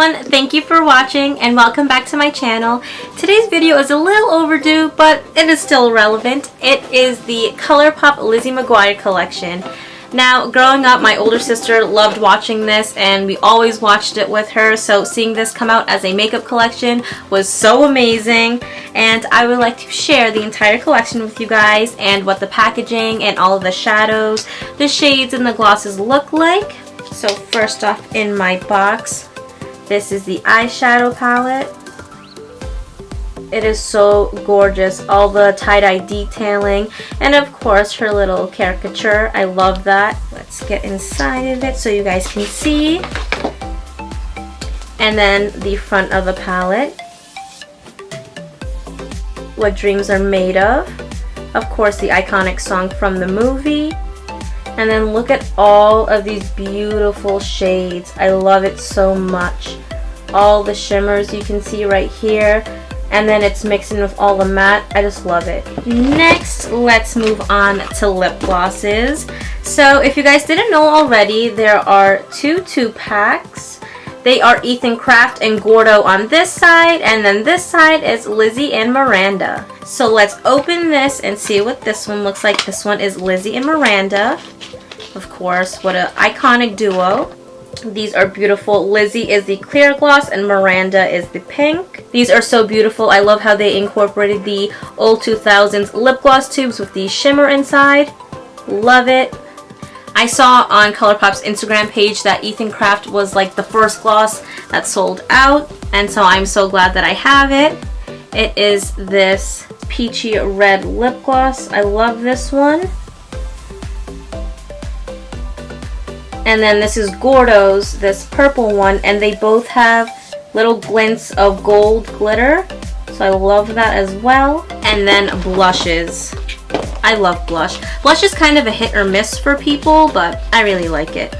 everyone, thank you for watching and welcome back to my channel. Today's video is a little overdue, but it is still relevant. It is the Colourpop Lizzie McGuire collection. Now, growing up, my older sister loved watching this and we always watched it with her, so seeing this come out as a makeup collection was so amazing, and I would like to share the entire collection with you guys and what the packaging and all of the shadows, the shades, and the glosses look like. So first off, in my box, this is the eyeshadow palette. It is so gorgeous, all the tie-dye detailing, and of course her little caricature. I love that. Let's get inside of it so you guys can see. And then the front of the palette. What dreams are made of. Of course, the iconic song from the movie. And then look at all of these beautiful shades. I love it so much. All the shimmers you can see right here. And then it's mixing with all the matte. I just love it. Next, let's move on to lip glosses. So if you guys didn't know already, there are two 2-packs. They are Ethan Craft and Gordo on this side, and then this side is Lizzie and Miranda. So let's open this and see what this one looks like. This one is Lizzie and Miranda. Of course, what an iconic duo. These are beautiful. Lizzie is the clear gloss and Miranda is the pink. These are so beautiful. I love how they incorporated the old 2000s lip gloss tubes with the shimmer inside. Love it. I saw on Colourpop's Instagram page that Ethan Craft was like the first gloss that sold out, and so I'm so glad that I have it. It is this peachy red lip gloss. I love this one. And then this is Gordo's, this purple one, and they both have little glints of gold glitter. So I love that as well. And then blushes. I love blush. Blush is kind of a hit or miss for people, but I really like it.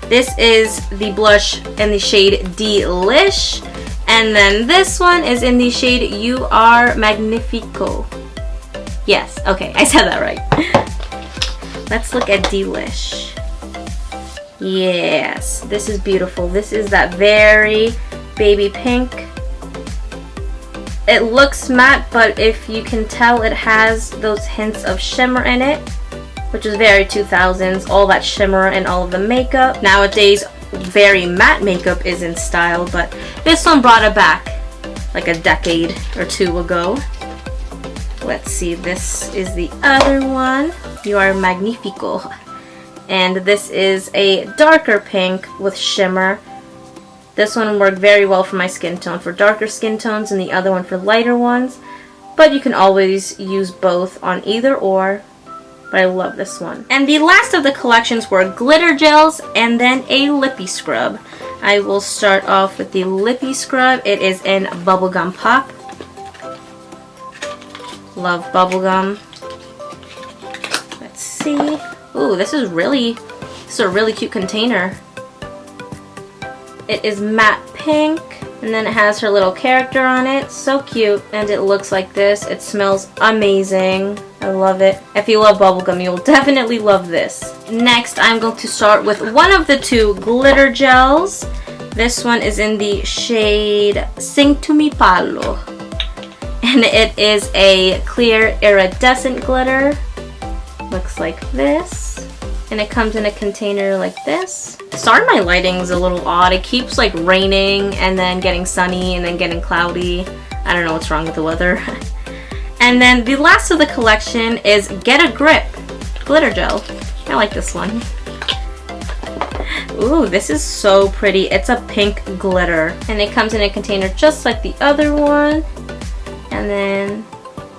This is the blush in the shade Delish. And then this one is in the shade You Are Magnifico. Yes, okay, I said that right. Let's look at Delish. Yes, this is beautiful. This is that very baby pink. It looks matte, but if you can tell, it has those hints of shimmer in it, which is very 2000s, all that shimmer and all of the makeup. Nowadays, very matte makeup is in style, but this one brought it back like a decade or two ago. Let's see, this is the other one. You Are Magnifico. And this is a darker pink with shimmer. This one worked very well for my skin tone, for darker skin tones, and the other one for lighter ones. But you can always use both on either or. But I love this one. And the last of the collections were glitter gels and then a lippy scrub. I will start off with the lippy scrub. It is in Bubblegum Pop. Love bubblegum. Let's see. Ooh, this is a really cute container. It is matte pink, and then it has her little character on it. So cute, and it looks like this. It smells amazing. I love it. If you love bubblegum, you'll definitely love this. Next, I'm going to start with one of the two glitter gels. This one is in the shade Sing to Me Palo. And it is a clear iridescent glitter. Looks like this. And it comes in a container like this. Sorry, my lighting's a little odd. It keeps like raining and then getting sunny and then getting cloudy. I don't know what's wrong with the weather. And then the last of the collection is Get a Grip glitter gel. I like this one. Ooh, this is so pretty. It's a pink glitter. And it comes in a container just like the other one. And then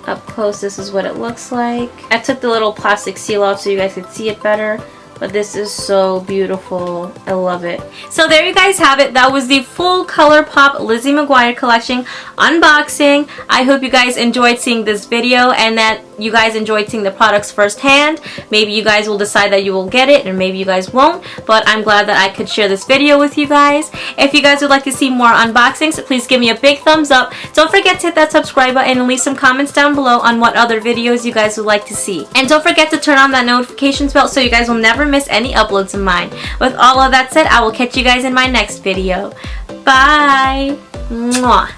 up close, this is what it looks like. I took the little plastic seal off so you guys could see it better. But this is so beautiful. I love it. So there you guys have it. That was the full Colourpop Lizzie McGuire collection unboxing. I hope you guys enjoyed seeing this video and that you guys enjoyed seeing the products firsthand. Maybe you guys will decide that you will get it, or maybe you guys won't, but I'm glad that I could share this video with you guys. If you guys would like to see more unboxings, please give me a big thumbs up. Don't forget to hit that subscribe button and leave some comments down below on what other videos you guys would like to see. And don't forget to turn on that notifications bell so you guys will never miss any uploads of mine. With all of that said, I will catch you guys in my next video. Bye! Mwah!